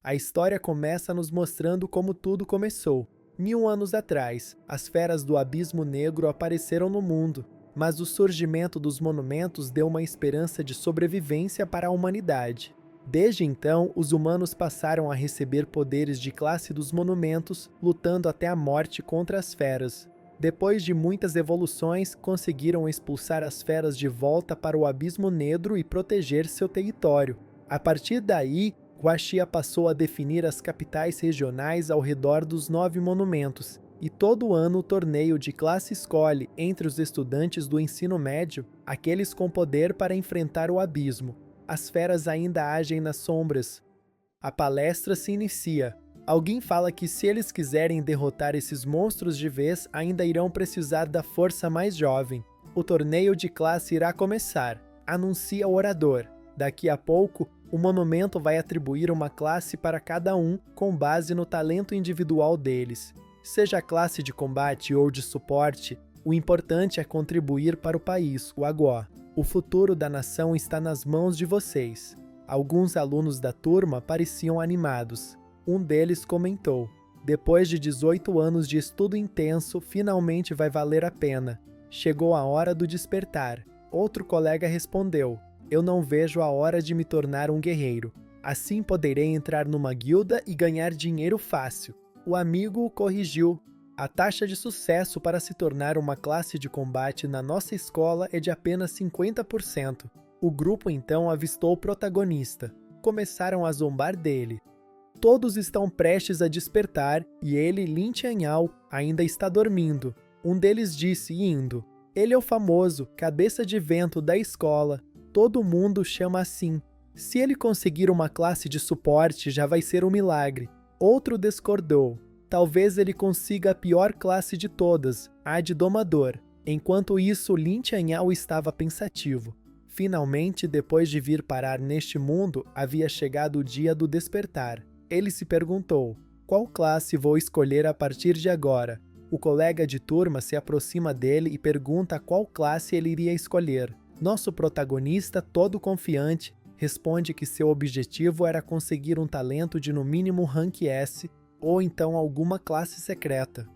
A história começa nos mostrando como tudo começou. 1000 anos atrás, as feras do Abismo Negro apareceram no mundo, mas o surgimento dos monumentos deu uma esperança de sobrevivência para a humanidade. Desde então, os humanos passaram a receber poderes de classe dos monumentos, lutando até a morte contra as feras. Depois de muitas evoluções, conseguiram expulsar as feras de volta para o Abismo Negro e proteger seu território. A partir daí, Guaxia passou a definir as capitais regionais ao redor dos 9 monumentos, e todo ano o torneio de classe escolhe, entre os estudantes do ensino médio, aqueles com poder para enfrentar o abismo. As feras ainda agem nas sombras. A palestra se inicia. Alguém fala que se eles quiserem derrotar esses monstros de vez, ainda irão precisar da força mais jovem. O torneio de classe irá começar, anuncia o orador. Daqui a pouco, o monumento vai atribuir uma classe para cada um com base no talento individual deles. Seja a classe de combate ou de suporte, o importante é contribuir para o país, o Agó. O futuro da nação está nas mãos de vocês. Alguns alunos da turma pareciam animados. Um deles comentou: depois de 18 anos de estudo intenso, finalmente vai valer a pena. Chegou a hora do despertar. Outro colega respondeu: eu não vejo a hora de me tornar um guerreiro. Assim poderei entrar numa guilda e ganhar dinheiro fácil. O amigo o corrigiu. A taxa de sucesso para se tornar uma classe de combate na nossa escola é de apenas 50%. O grupo então avistou o protagonista. Começaram a zombar dele. Todos estão prestes a despertar e ele, Lin Tianyao, ainda está dormindo. Um deles disse, indo: ele é o famoso cabeça de vento da escola. Todo mundo chama assim. Se ele conseguir uma classe de suporte, já vai ser um milagre. Outro discordou. Talvez ele consiga a pior classe de todas, a de domador. Enquanto isso, Lin Tianyao estava pensativo. Finalmente, depois de vir parar neste mundo, havia chegado o dia do despertar. Ele se perguntou: qual classe vou escolher a partir de agora? O colega de turma se aproxima dele e pergunta qual classe ele iria escolher. Nosso protagonista, todo confiante, responde que seu objetivo era conseguir um talento de no mínimo rank S, ou então alguma classe secreta.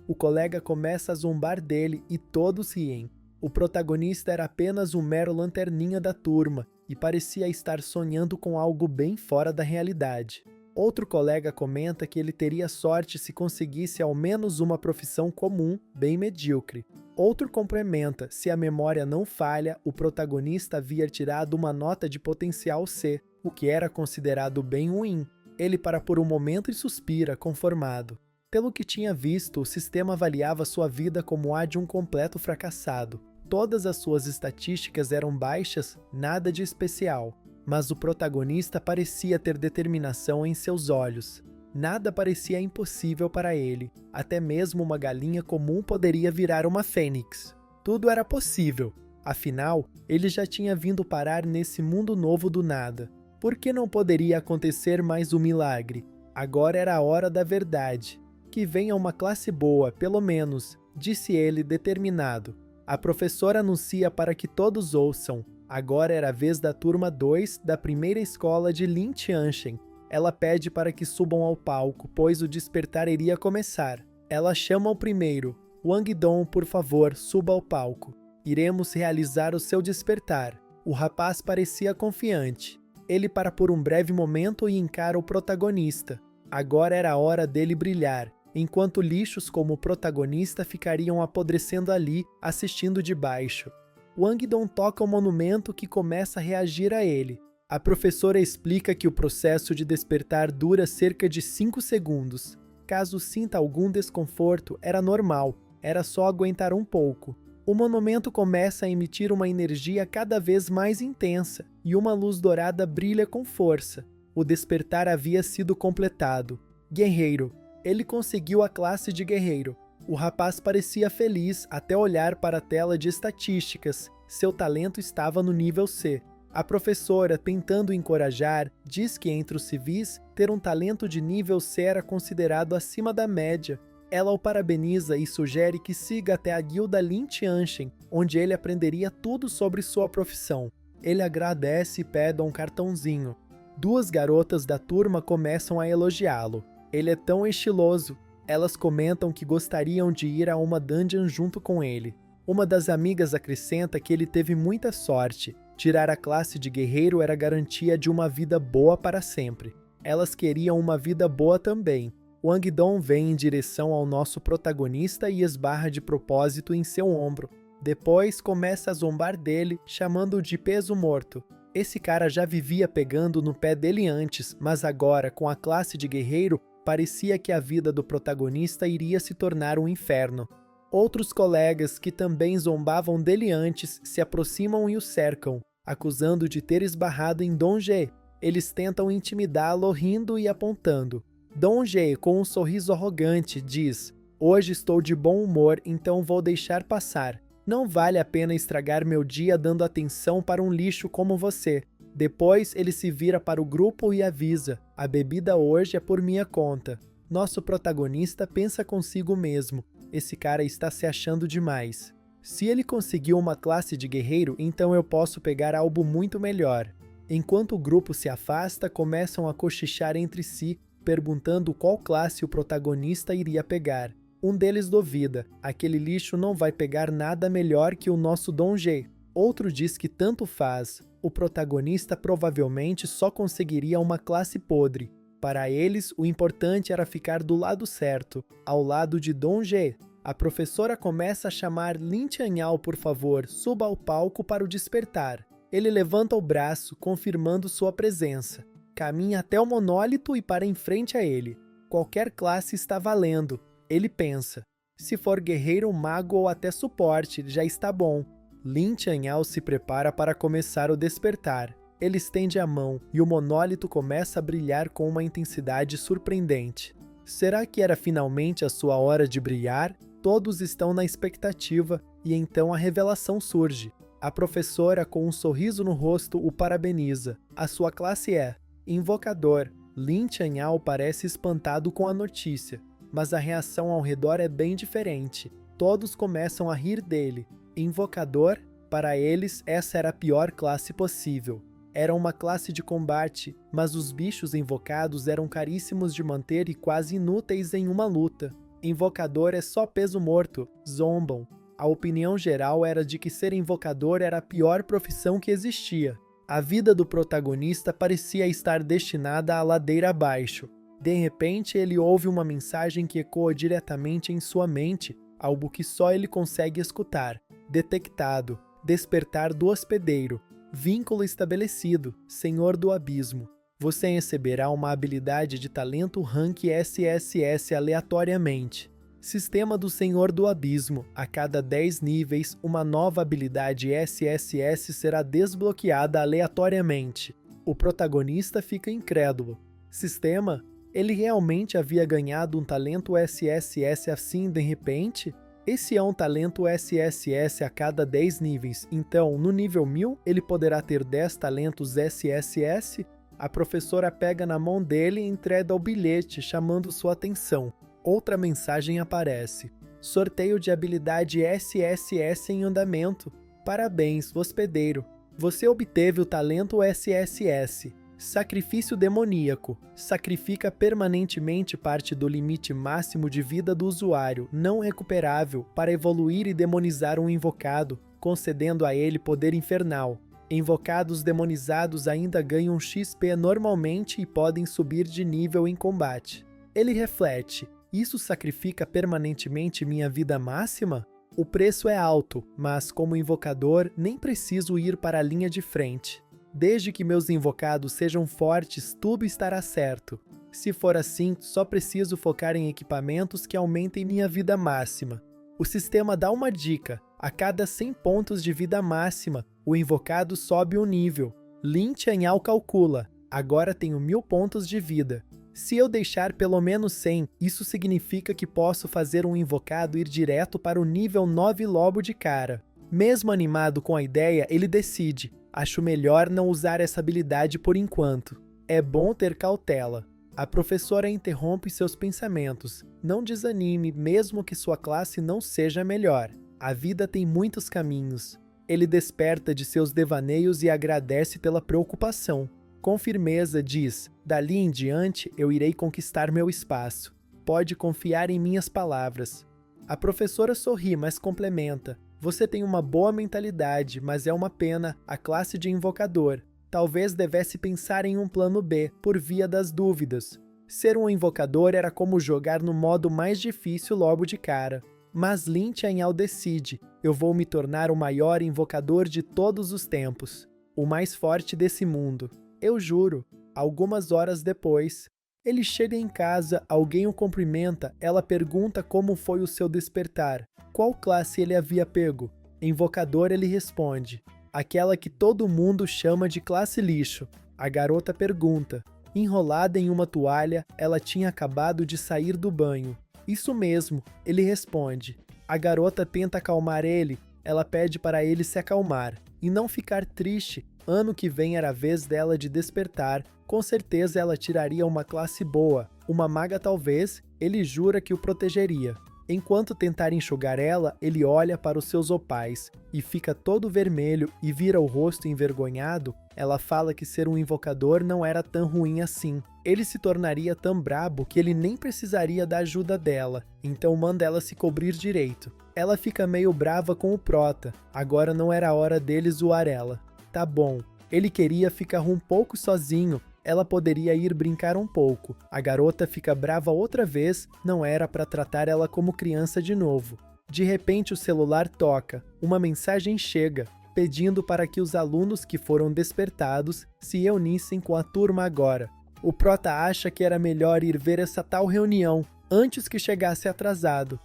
O colega começa a zombar dele e todos riem. O protagonista era apenas um mero lanterninha da turma e parecia estar sonhando com algo bem fora da realidade. Outro colega comenta que ele teria sorte se conseguisse ao menos uma profissão comum, bem medíocre. Outro complementa, se a memória não falha, o protagonista havia tirado uma nota de potencial C, o que era considerado bem ruim. Ele para por um momento e suspira, conformado. Pelo que tinha visto, o sistema avaliava sua vida como a de um completo fracassado. Todas as suas estatísticas eram baixas, nada de especial. Mas o protagonista parecia ter determinação em seus olhos. Nada parecia impossível para ele. Até mesmo uma galinha comum poderia virar uma fênix. Tudo era possível. Afinal, ele já tinha vindo parar nesse mundo novo do nada. Por que não poderia acontecer mais um milagre? Agora era a hora da verdade. Que venha uma classe boa, pelo menos, disse ele determinado. A professora anuncia para que todos ouçam. Agora era a vez da turma 2 da primeira escola de Lin Tianchen. Ela pede para que subam ao palco, pois o despertar iria começar. Ela chama o primeiro. Wang Dong, por favor, suba ao palco. Iremos realizar o seu despertar. O rapaz parecia confiante. Ele para por um breve momento e encara o protagonista. Agora era a hora dele brilhar, enquanto lixos como o protagonista ficariam apodrecendo ali, assistindo de baixo. Wang Dong toca o monumento que começa a reagir a ele. A professora explica que o processo de despertar dura cerca de 5 segundos. Caso sinta algum desconforto, era normal, era só aguentar um pouco. O monumento começa a emitir uma energia cada vez mais intensa, e uma luz dourada brilha com força. O despertar havia sido completado. Guerreiro. Ele conseguiu a classe de guerreiro. O rapaz parecia feliz até olhar para a tela de estatísticas. Seu talento estava no nível C. A professora, tentando encorajar, diz que entre os civis, ter um talento de nível C era considerado acima da média. Ela o parabeniza e sugere que siga até a guilda Lin Tianchen, onde ele aprenderia tudo sobre sua profissão. Ele agradece e pede um cartãozinho. Duas garotas da turma começam a elogiá-lo. Ele é tão estiloso. Elas comentam que gostariam de ir a uma dungeon junto com ele. Uma das amigas acrescenta que ele teve muita sorte. Tirar a classe de guerreiro era garantia de uma vida boa para sempre. Elas queriam uma vida boa também. Wang Dong vem em direção ao nosso protagonista e esbarra de propósito em seu ombro. Depois começa a zombar dele, chamando-o de peso morto. Esse cara já vivia pegando no pé dele antes, mas agora, com a classe de guerreiro, parecia que a vida do protagonista iria se tornar um inferno. Outros colegas que também zombavam dele antes se aproximam e o cercam, acusando de ter esbarrado em Dong Zhe. Eles tentam intimidá-lo rindo e apontando. Dong Zhe, com um sorriso arrogante, diz: "Hoje estou de bom humor, então vou deixar passar. Não vale a pena estragar meu dia dando atenção para um lixo como você." Depois ele se vira para o grupo e avisa: "A bebida hoje é por minha conta." Nosso protagonista pensa consigo mesmo: esse cara está se achando demais. Se ele conseguiu uma classe de guerreiro, então eu posso pegar algo muito melhor. Enquanto o grupo se afasta, começam a cochichar entre si, perguntando qual classe o protagonista iria pegar. Um deles duvida: aquele lixo não vai pegar nada melhor que o nosso Dong Zhe. Outro diz que tanto faz. O protagonista provavelmente só conseguiria uma classe podre. Para eles, o importante era ficar do lado certo, ao lado de Dong Zhe. A professora começa a chamar Lin Changyao, por favor, suba ao palco para o despertar. Ele levanta o braço, confirmando sua presença. Caminha até o monólito e para em frente a ele. Qualquer classe está valendo. Ele pensa: se for guerreiro, mago ou até suporte, já está bom. Lin Changyao se prepara para começar o despertar. Ele estende a mão e o monólito começa a brilhar com uma intensidade surpreendente. Será que era finalmente a sua hora de brilhar? Todos estão na expectativa e então a revelação surge. A professora, com um sorriso no rosto, o parabeniza. A sua classe é Invocador. Lin Changyao parece espantado com a notícia, mas a reação ao redor é bem diferente. Todos começam a rir dele. Invocador? Para eles, essa era a pior classe possível. Era uma classe de combate, mas os bichos invocados eram caríssimos de manter e quase inúteis em uma luta. Invocador é só peso morto, zombam. A opinião geral era de que ser invocador era a pior profissão que existia. A vida do protagonista parecia estar destinada à ladeira abaixo. De repente, ele ouve uma mensagem que ecoa diretamente em sua mente, algo que só ele consegue escutar. Detectado. Despertar do hospedeiro. Vínculo estabelecido. Senhor do abismo. Você receberá uma habilidade de talento rank SSS aleatoriamente. Sistema do Senhor do Abismo. A cada 10 níveis, uma nova habilidade SSS será desbloqueada aleatoriamente. O protagonista fica incrédulo. Sistema? Ele realmente havia ganhado um talento SSS assim de repente? Esse é um talento SSS a cada 10 níveis, então no nível 1000 ele poderá ter 10 talentos SSS? A professora pega na mão dele e entrega o bilhete, chamando sua atenção. Outra mensagem aparece. Sorteio de habilidade SSS em andamento. Parabéns, hospedeiro. Você obteve o talento SSS. Sacrifício demoníaco. Sacrifica permanentemente parte do limite máximo de vida do usuário, não recuperável, para evoluir e demonizar um invocado, concedendo a ele poder infernal. Invocados demonizados ainda ganham XP normalmente e podem subir de nível em combate. Ele reflete: isso sacrifica permanentemente minha vida máxima? O preço é alto, mas como invocador nem preciso ir para a linha de frente. Desde que meus invocados sejam fortes, tudo estará certo. Se for assim, só preciso focar em equipamentos que aumentem minha vida máxima. O sistema dá uma dica: a cada 100 pontos de vida máxima, o invocado sobe um nível. Lin Changyao calcula: agora tenho 1000 pontos de vida. Se eu deixar pelo menos 100, isso significa que posso fazer um invocado ir direto para o nível 9 lobo de cara. Mesmo animado com a ideia, ele decide: acho melhor não usar essa habilidade por enquanto. É bom ter cautela. A professora interrompe seus pensamentos. Não desanime, mesmo que sua classe não seja melhor. A vida tem muitos caminhos. Ele desperta de seus devaneios e agradece pela preocupação. Com firmeza diz: dali em diante eu irei conquistar meu espaço. Pode confiar em minhas palavras. A professora sorri, mas complementa: você tem uma boa mentalidade, mas é uma pena a classe de invocador. Talvez devesse pensar em um plano B, por via das dúvidas. Ser um invocador era como jogar no modo mais difícil logo de cara. Mas Lin Chanhao decide: eu vou me tornar o maior invocador de todos os tempos. O mais forte desse mundo. Eu juro. Algumas horas depois, ele chega em casa, alguém o cumprimenta, ela pergunta como foi o seu despertar. Qual classe ele havia pego? Invocador, ele responde: aquela que todo mundo chama de classe lixo. A garota pergunta. Enrolada em uma toalha, ela tinha acabado de sair do banho. Isso mesmo, ele responde. A garota tenta acalmar ele, ela pede para ele se acalmar e não ficar triste. Ano que vem era a vez dela de despertar, com certeza ela tiraria uma classe boa, uma maga talvez, ele jura que o protegeria. Enquanto tentar enxugar ela, ele olha para os seus opais e fica todo vermelho e vira o rosto envergonhado. Ela fala que ser um invocador não era tão ruim assim. Ele se tornaria tão brabo que ele nem precisaria da ajuda dela, então manda ela se cobrir direito. Ela fica meio brava com o prota, agora não era a hora dele zoar ela. Tá bom, ele queria ficar um pouco sozinho, ela poderia ir brincar um pouco. A garota fica brava outra vez, não era para tratar ela como criança de novo. De repente o celular toca, uma mensagem chega, pedindo para que os alunos que foram despertados se reunissem com a turma agora. O prota acha que era melhor ir ver essa tal reunião, antes que chegasse atrasado.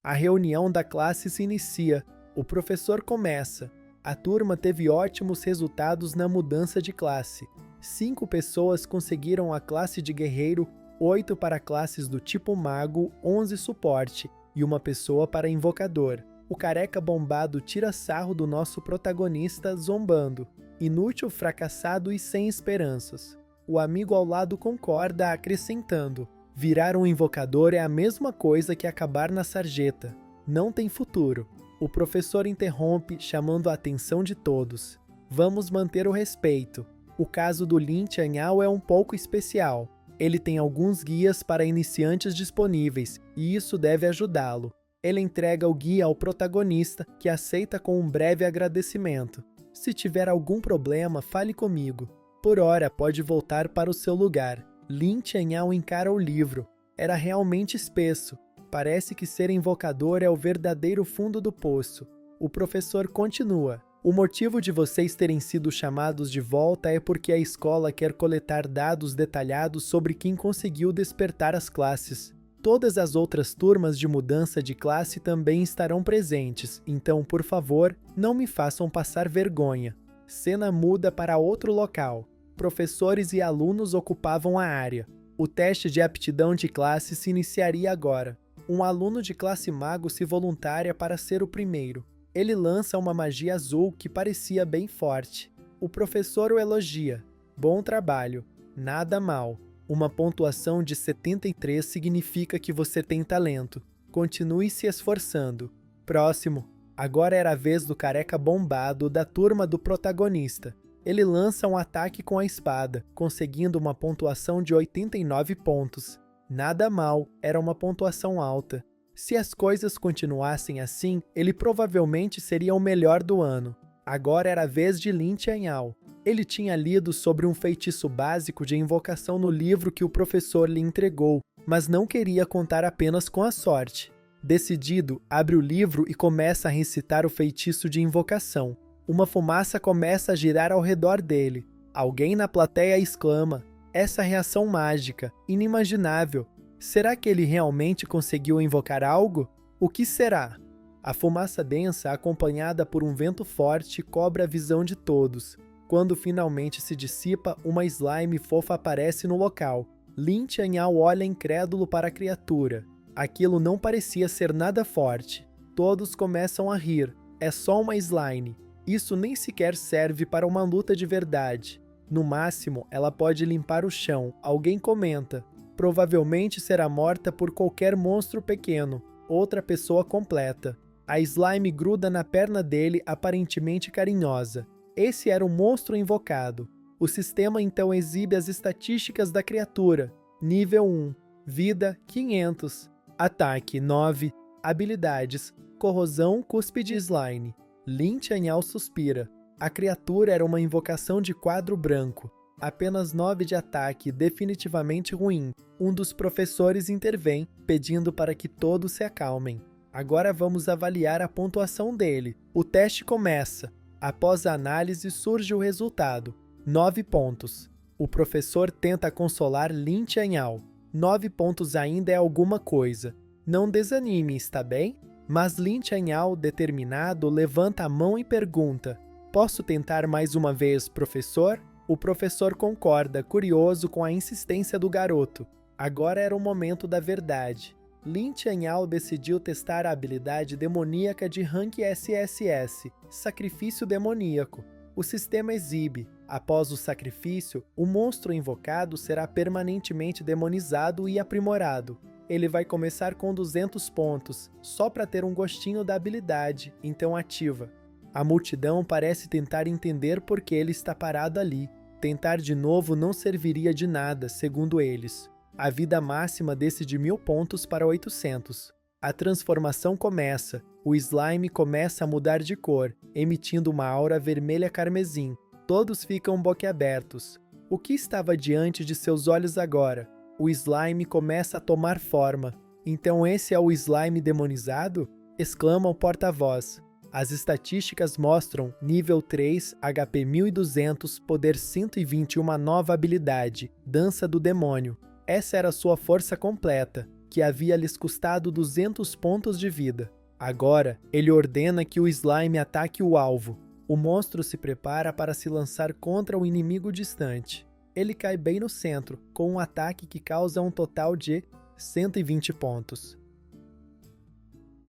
A reunião da classe se inicia, o professor começa. A turma teve ótimos resultados na mudança de classe. 5 pessoas conseguiram a classe de guerreiro, 8 para classes do tipo mago, 11 suporte e uma pessoa para invocador. O careca bombado tira sarro do nosso protagonista zombando. Inútil, fracassado e sem esperanças. O amigo ao lado concorda, acrescentando: virar um invocador é a mesma coisa que acabar na sarjeta. Não tem futuro. O professor interrompe, chamando a atenção de todos. Vamos manter o respeito. O caso do Lin Chanhao é um pouco especial. Ele tem alguns guias para iniciantes disponíveis, e isso deve ajudá-lo. Ele entrega o guia ao protagonista, que aceita com um breve agradecimento. Se tiver algum problema, fale comigo. Por hora, pode voltar para o seu lugar. Lin Chanhao encara o livro. Era realmente espesso. Parece que ser invocador é o verdadeiro fundo do poço. O professor continua. O motivo de vocês terem sido chamados de volta é porque a escola quer coletar dados detalhados sobre quem conseguiu despertar as classes. Todas as outras turmas de mudança de classe também estarão presentes, então, por favor, não me façam passar vergonha. Cena muda para outro local. Professores e alunos ocupavam a área. O teste de aptidão de classe se iniciaria agora. Um aluno de classe mago se voluntaria para ser o primeiro. Ele lança uma magia azul que parecia bem forte. O professor o elogia. Bom trabalho. Nada mal. Uma pontuação de 73 significa que você tem talento. Continue se esforçando. Próximo. Agora era a vez do careca bombado da turma do protagonista. Ele lança um ataque com a espada, conseguindo uma pontuação de 89 pontos. Nada mal, era uma pontuação alta. Se as coisas continuassem assim, ele provavelmente seria o melhor do ano. Agora era a vez de Lin Chanhao. Ele tinha lido sobre um feitiço básico de invocação no livro que o professor lhe entregou, mas não queria contar apenas com a sorte. Decidido, abre o livro e começa a recitar o feitiço de invocação. Uma fumaça começa a girar ao redor dele. Alguém na plateia exclama: essa reação mágica, inimaginável. Será que ele realmente conseguiu invocar algo? O que será? A fumaça densa, acompanhada por um vento forte, cobre a visão de todos. Quando finalmente se dissipa, uma slime fofa aparece no local. Lin Chanhao olha incrédulo para a criatura. Aquilo não parecia ser nada forte. Todos começam a rir. É só uma slime. Isso nem sequer serve para uma luta de verdade. No máximo, ela pode limpar o chão. Alguém comenta: provavelmente será morta por qualquer monstro pequeno. Outra pessoa completa: a slime gruda na perna dele, aparentemente carinhosa. Esse era o monstro invocado. O sistema então exibe as estatísticas da criatura. Nível 1. Vida 500. Ataque 9. Habilidades: corrosão, cúspide slime. Lin Chanhao suspira. A criatura era uma invocação de quadro branco. Apenas 9 de ataque, definitivamente ruim. Um dos professores intervém, pedindo para que todos se acalmem. Agora vamos avaliar a pontuação dele. O teste começa. Após a análise surge o resultado. 9 pontos. O professor tenta consolar Lin Chanhao. 9 pontos ainda é alguma coisa. Não desanime, está bem? Mas Lin Chanhao, determinado, levanta a mão e pergunta: posso tentar mais uma vez, professor? O professor concorda, curioso com a insistência do garoto. Agora era o momento da verdade. Lin Chanhao decidiu testar a habilidade demoníaca de rank SSS, Sacrifício Demoníaco. O sistema exibe: após o sacrifício, o monstro invocado será permanentemente demonizado e aprimorado. Ele vai começar com 200 pontos, só para ter um gostinho da habilidade, então ativa. A multidão parece tentar entender por que ele está parado ali. Tentar de novo não serviria de nada, segundo eles. A vida máxima desce de 1000 pontos para 800. A transformação começa. O slime começa a mudar de cor, emitindo uma aura vermelha carmesim. Todos ficam boquiabertos. O que estava diante de seus olhos agora? O slime começa a tomar forma. Então esse é o slime demonizado? Exclama o porta-voz. As estatísticas mostram nível 3, HP 1200, poder 120 e uma nova habilidade, Dança do Demônio. Essa era sua força completa, que havia lhes custado 200 pontos de vida. Agora, ele ordena que o slime ataque o alvo. O monstro se prepara para se lançar contra o inimigo distante. Ele cai bem no centro, com um ataque que causa um total de 120 pontos.